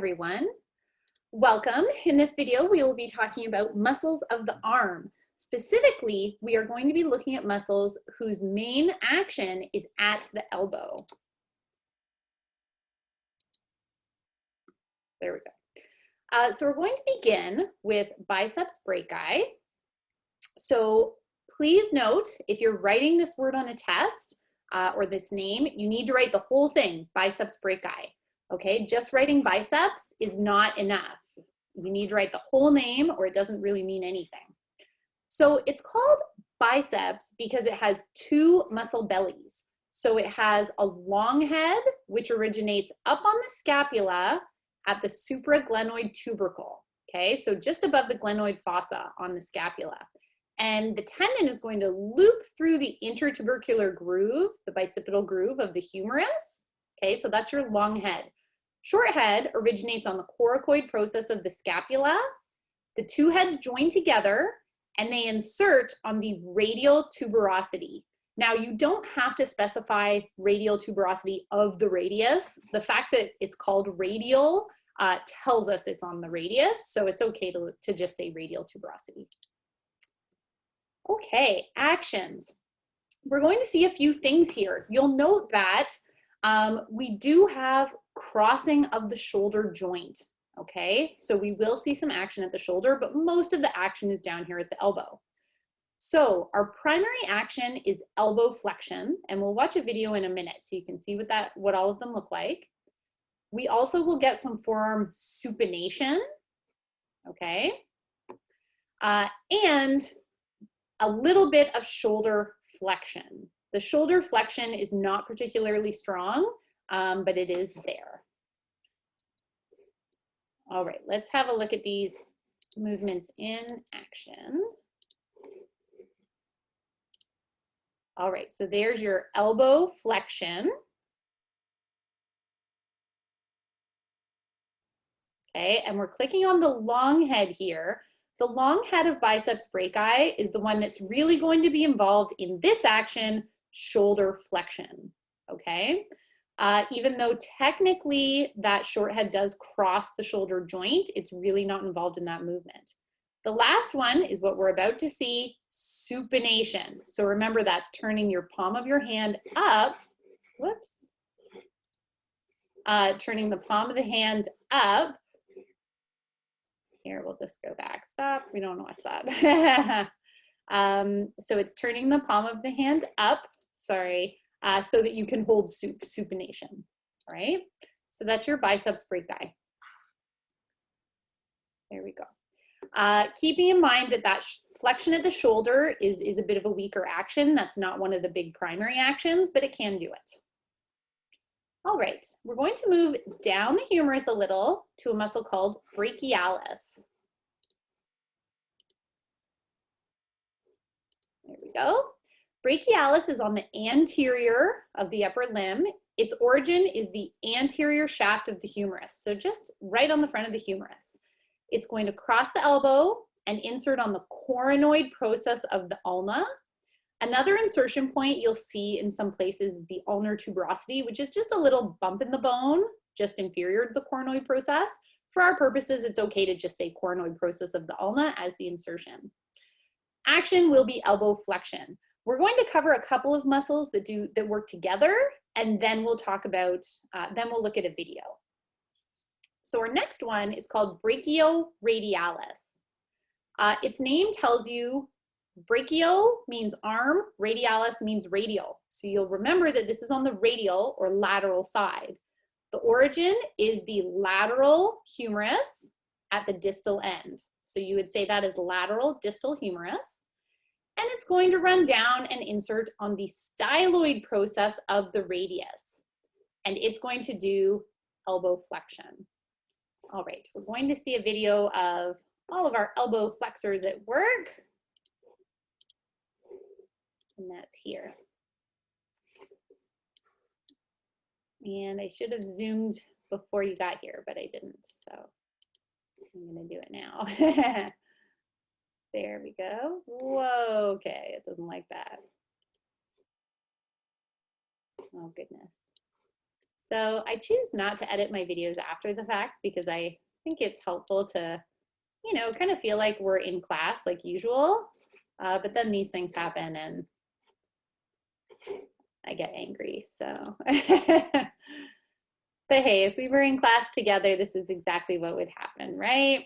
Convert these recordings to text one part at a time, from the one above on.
everyone. Welcome. In this video, we will be talking about muscles of the arm. Specifically, we are going to be looking at muscles whose main action is at the elbow. There we go. So we're going to begin with biceps brachii. So please note, if you're writing this word on a test or this name, you need to write the whole thing, biceps brachii. Okay, just writing biceps is not enough. You need to write the whole name or it doesn't really mean anything. So it's called biceps because it has two muscle bellies. So it has a long head, which originates up on the scapula at the supraglenoid tubercle. Okay, so just above the glenoid fossa on the scapula. And the tendon is going to loop through the intertubercular groove, the bicipital groove of the humerus. Okay, so that's your long head. Short head originates on the coracoid process of the scapula. The two heads join together and they insert on the radial tuberosity. Now, you don't have to specify radial tuberosity of the radius. The fact that it's called radial tells us it's on the radius, so it's okay to just say radial tuberosity. Okay, actions. We're going to see a few things here. You'll note that we do have crossing of the shoulder joint, okay? So we will see some action at the shoulder, but most of the action is down here at the elbow. So our primary action is elbow flexion, and we'll watch a video in a minute so you can see what all of them look like. We also will get some forearm supination, okay? And a little bit of shoulder flexion. The shoulder flexion is not particularly strong, but it is there. All right, let's have a look at these movements in action. All right, so there's your elbow flexion. Okay, and we're clicking on the long head here. The long head of biceps brachii is the one that's really going to be involved in this action, shoulder flexion, okay? Even though technically that short head does cross the shoulder joint, it's really not involved in that movement. The last one is what we're about to see, supination. So remember, that's turning your palm of your hand up, whoops, turning the palm of the hand up. Here, we'll just go back, stop, we don't watch that. So it's turning the palm of the hand up, sorry, so that you can hold supination, right? So that's your biceps brachii. There we go. Keeping in mind that flexion at the shoulder is a bit of a weaker action. That's not one of the big primary actions, but it can do it. All right, we're going to move down the humerus a little to a muscle called brachialis. There we go. Brachialis is on the anterior of the upper limb. Its origin is the anterior shaft of the humerus, so just right on the front of the humerus. It's going to cross the elbow and insert on the coronoid process of the ulna. Another insertion point you'll see in some places is the ulnar tuberosity, which is just a little bump in the bone, just inferior to the coronoid process. For our purposes, it's okay to just say coronoid process of the ulna as the insertion. Action will be elbow flexion. We're going to cover a couple of muscles that work together, and then we'll talk about, then we'll look at a video. So our next one is called brachioradialis. Its name tells you brachio means arm, radialis means radial. So you'll remember that this is on the radial or lateral side. The origin is the lateral humerus at the distal end. So you would say that is lateral distal humerus. And it's going to run down and insert on the styloid process of the radius. And it's going to do elbow flexion. All right, we're going to see a video of all of our elbow flexors at work. And that's here. And I should have zoomed before you got here, but I didn't, so I'm gonna do it now. There we go. Whoa, okay, it doesn't like that. Oh goodness. So I choose not to edit my videos after the fact because I think it's helpful to, kind of feel like we're in class like usual. But then these things happen and I get angry. So, but hey, if we were in class together, this is exactly what would happen, right?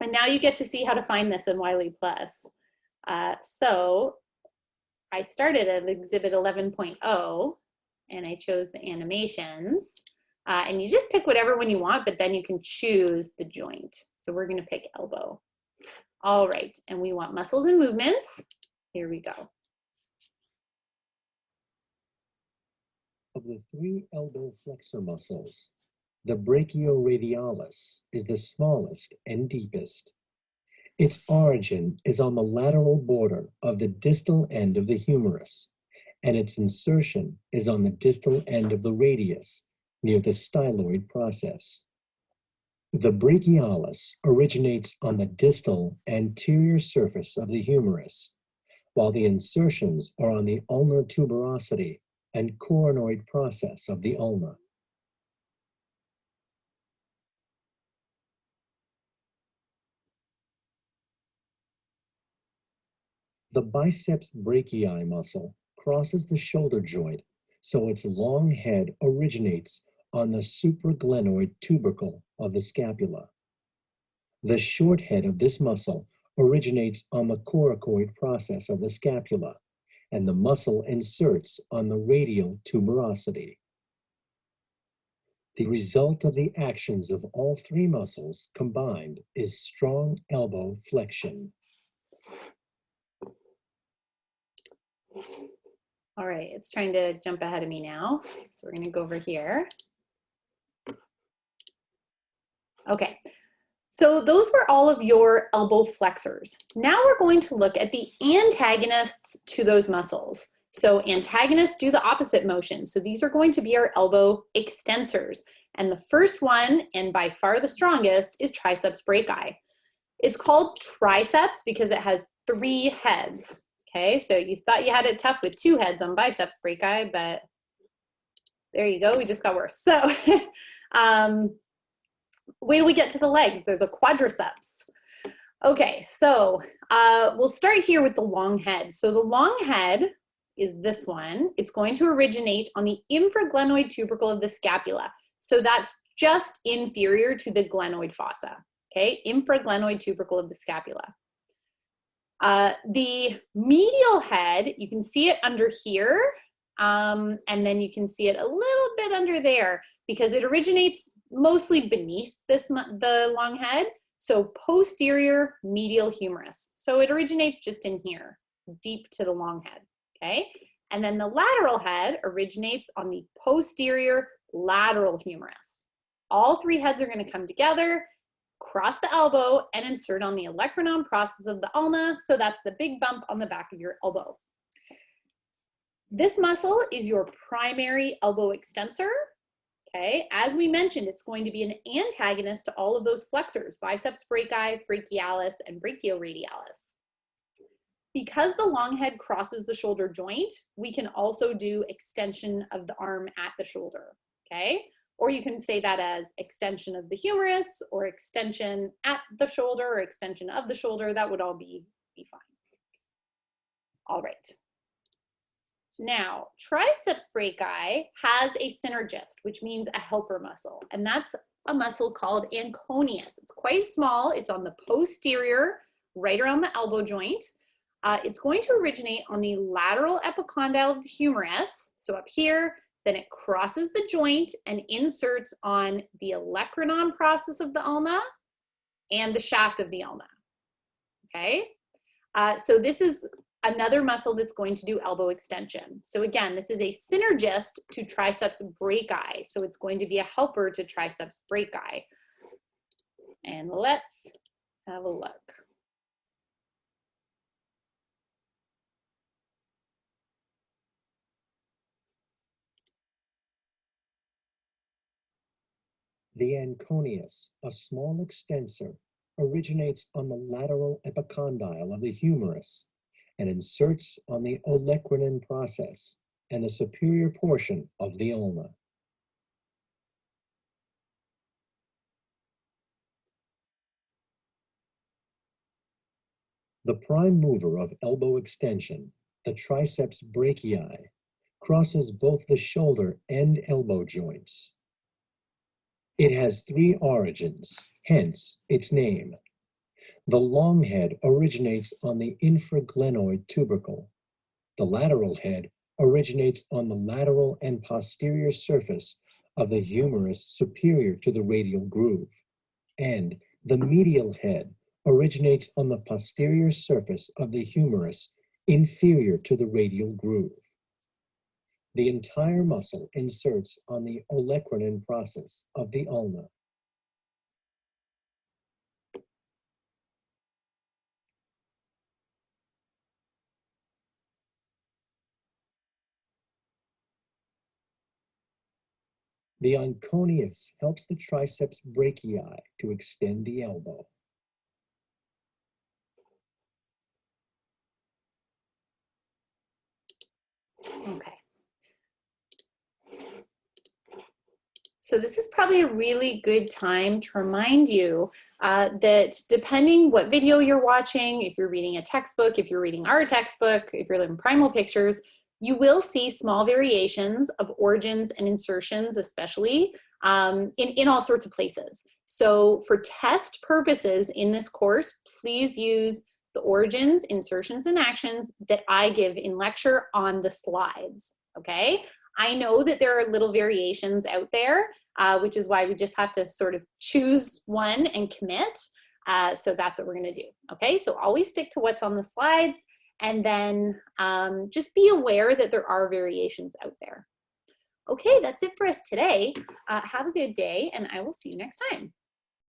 And now you get to see how to find this in Wiley Plus. So I started at exhibit 11.0 and I chose the animations. And you just pick whatever one you want, but then you can choose the joint. So we're gonna pick elbow. All right, and we want muscles and movements. Here we go. Of the three elbow flexor muscles, the brachioradialis is the smallest and deepest. Its origin is on the lateral border of the distal end of the humerus, and its insertion is on the distal end of the radius near the styloid process. The brachialis originates on the distal anterior surface of the humerus, while the insertions are on the ulnar tuberosity and coronoid process of the ulna. The biceps brachii muscle crosses the shoulder joint, so its long head originates on the supraglenoid tubercle of the scapula. The short head of this muscle originates on the coracoid process of the scapula, and the muscle inserts on the radial tuberosity. The result of the actions of all three muscles combined is strong elbow flexion. All right, it's trying to jump ahead of me now. So we're gonna go over here. Okay, so those were all of your elbow flexors. Now we're going to look at the antagonists to those muscles. So antagonists do the opposite motion. So these are going to be our elbow extensors. And the first one, and by far the strongest, is triceps brachii. It's called triceps because it has 3 heads. Okay, so you thought you had it tough with 2 heads on biceps brachii, but there you go, we just got worse. So wait till we get to the legs. There's a quadriceps. Okay, so we'll start here with the long head. So the long head is this one. It's going to originate on the infraglenoid tubercle of the scapula. So that's just inferior to the glenoid fossa. Okay, infraglenoid tubercle of the scapula. The medial head, you can see it under here, and then you can see it a little bit under there because it originates mostly beneath the long head. So posterior medial humerus. So it originates just in here, deep to the long head, okay? And then the lateral head originates on the posterior lateral humerus. All 3 heads are going to come together, cross the elbow, and insert on the olecranon process of the ulna. So that's the big bump on the back of your elbow. This muscle is your primary elbow extensor. Okay, as we mentioned, it's going to be an antagonist to all of those flexors, biceps brachii, brachialis, and brachioradialis. Because the long head crosses the shoulder joint, we can also do extension of the arm at the shoulder, okay? Or you can say that as extension of the humerus, or extension at the shoulder, or extension of the shoulder. That would all be fine. All right. Now, triceps brachii has a synergist, which means a helper muscle, and that's a muscle called Anconeus. It's quite small. It's on the posterior, right around the elbow joint. It's going to originate on the lateral epicondyle of the humerus, so up here, then it crosses the joint and inserts on the olecranon process of the ulna and the shaft of the ulna, okay? So this is another muscle that's going to do elbow extension. So again, this is a synergist to triceps brachii. So it's going to be a helper to triceps brachii. And let's have a look. The Anconeus, a small extensor, originates on the lateral epicondyle of the humerus and inserts on the olecranon process and the superior portion of the ulna. The prime mover of elbow extension, the triceps brachii, crosses both the shoulder and elbow joints. It has three origins, hence its name. The long head originates on the infraglenoid tubercle. The lateral head originates on the lateral and posterior surface of the humerus superior to the radial groove, and the medial head originates on the posterior surface of the humerus inferior to the radial groove. The entire muscle inserts on the olecranon process of the ulna. The Anconeus helps the triceps brachii to extend the elbow. Okay. So this is probably a really good time to remind you that depending what video you're watching, if you're reading a textbook, if you're reading our textbook, if you're learning primal pictures, you will see small variations of origins and insertions, especially in all sorts of places. So for test purposes in this course, please use the origins, insertions, and actions that I give in lecture on the slides, okay? I know that there are little variations out there, which is why we just have to sort of choose one and commit. So that's what we're gonna do, okay? So always stick to what's on the slides, and then just be aware that there are variations out there. Okay, that's it for us today. Have a good day, and I will see you next time.